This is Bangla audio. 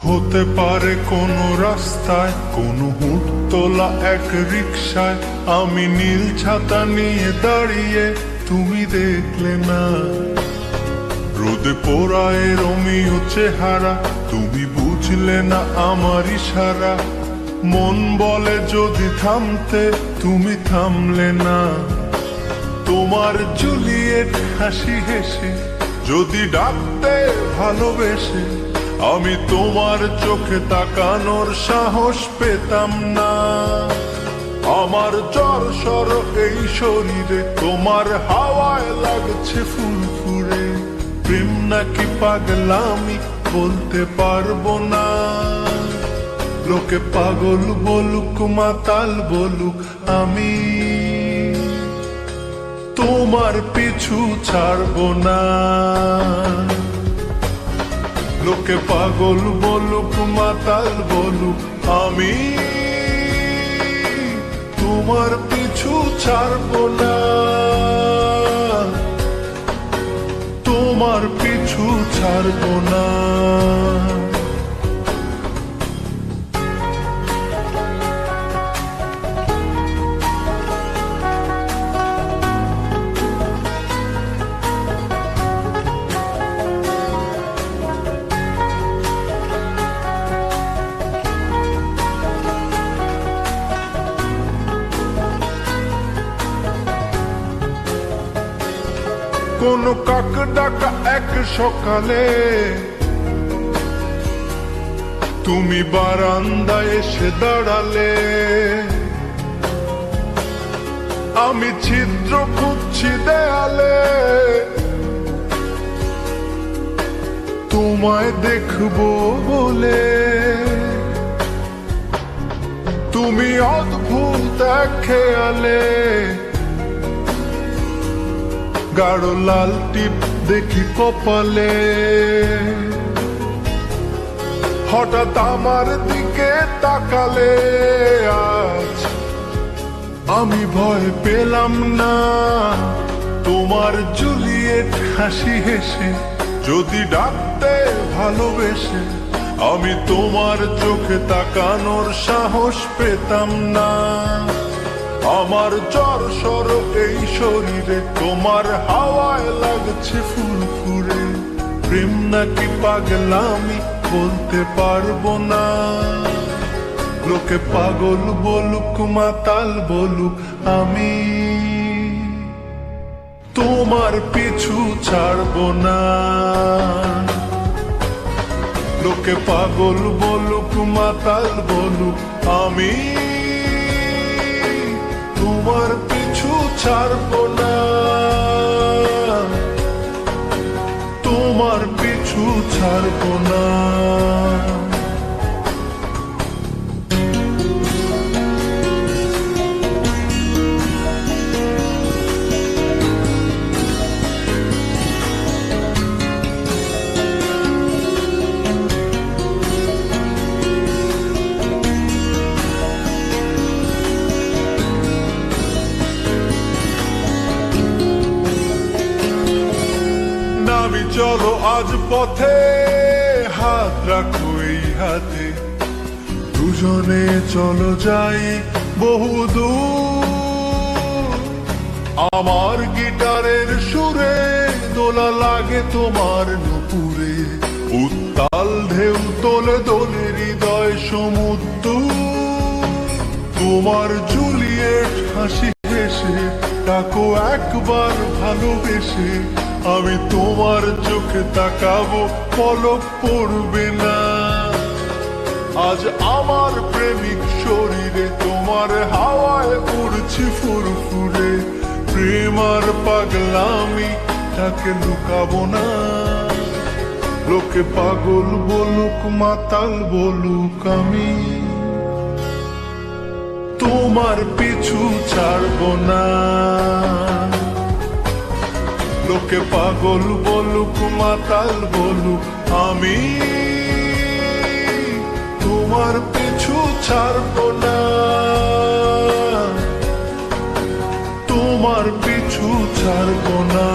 হতে পারে কোনো রাস্তায়, কোনো হুটতোলা এক রিকশায় আমি নীল ছাতা নিয়ে দাঁড়িয়ে, তুমি দেখলে না। রোদে পোড়ায় রোমিও চেহারা, তুমি বুঝলে না আমার ইশারা। মন বলে যদি থামতে, তুমি থামলে না। তোমার জুলিয়েট হাসি হেসে যদি ডাকতে ভালোবেসে, আমি তোমার চোখে তাকানোর সাহস পেতাম না। আমার জ্বর এই শরীরে, তোমার হাওয়ায় লাগছে ফুরফুরে। প্রেম নাকি পাগলামি বলতে পারবো না। লোকে পাগল বলুক মাতাল বলুক, আমি তোমার পিছু ছাড়বো না। লোকে পাগল বলুক মাতাল বলুক, আমি তোমার পিছু ছাড়বো না। তোমার পিছু ছাড়বো না। কোন কাক ডাকা এক সকালে তুমি বারান্দায় এসে দাঁড়ালে। আমি ছিদ্র খুঁজছি দেয়ালে, তোমায় দেখবো বলে। তুমি অদ্ভুত এক খেয়ালে, গাঢ় লাল টিপ দেখি কপালে। হঠাৎ আমার দিকে তাকালে, আজ আমি ভয় পেলাম না। তোমার জুলিয়েট হাসি হেসে যদি ডাকতে ভালোবেসে, আমি তোমার চোখে তাকানোর সাহস পেতাম না। আমার জ্বর এই শরীরে, তোমার হাওয়ায় লাগছে ফুরফুরে। প্রেম নাকি পাগলামি বলতে পারবো না। লোকে পাগল বলুক মাতাল বলুক, আমি তোমার পিছু ছাড়বো না। লোকে পাগল বলুক মাতাল বলুক, আমি তোমার পিছু ছাড়বো না। তোমার পিছু ছাড়বো না। চলো আজ পথে, হাত রাখো এই হাতে। দুজনে চলো যাই বহুদূর। আমার গিটারের সুরে দোলা লাগে তোমার নুপুরে। উত্তাল ঢেউ তোলে দোলে হৃদয় সমুদ্র। তোমার জুলিয়েট হাসি হেসে ডাকো একবার ভালোবেসে। আমি তোমার চোখে তাকাবো, পলক পড়বে না। আজ আমার প্রেমিক শরীরে, তোমার হাওয়ায় উড়ছি ফুরফুরে। প্রেম আর পাগলামি তাকে লুকাবো না। লোকে পাগল বলুক মাতাল বলুক, আমি তোমার পিছু ছাড়বো না। লোকে পাগল বলুক মাতাল বলুক, আমি তোমার পিছু ছাড়বো না। তোমার পিছু ছাড়বো না।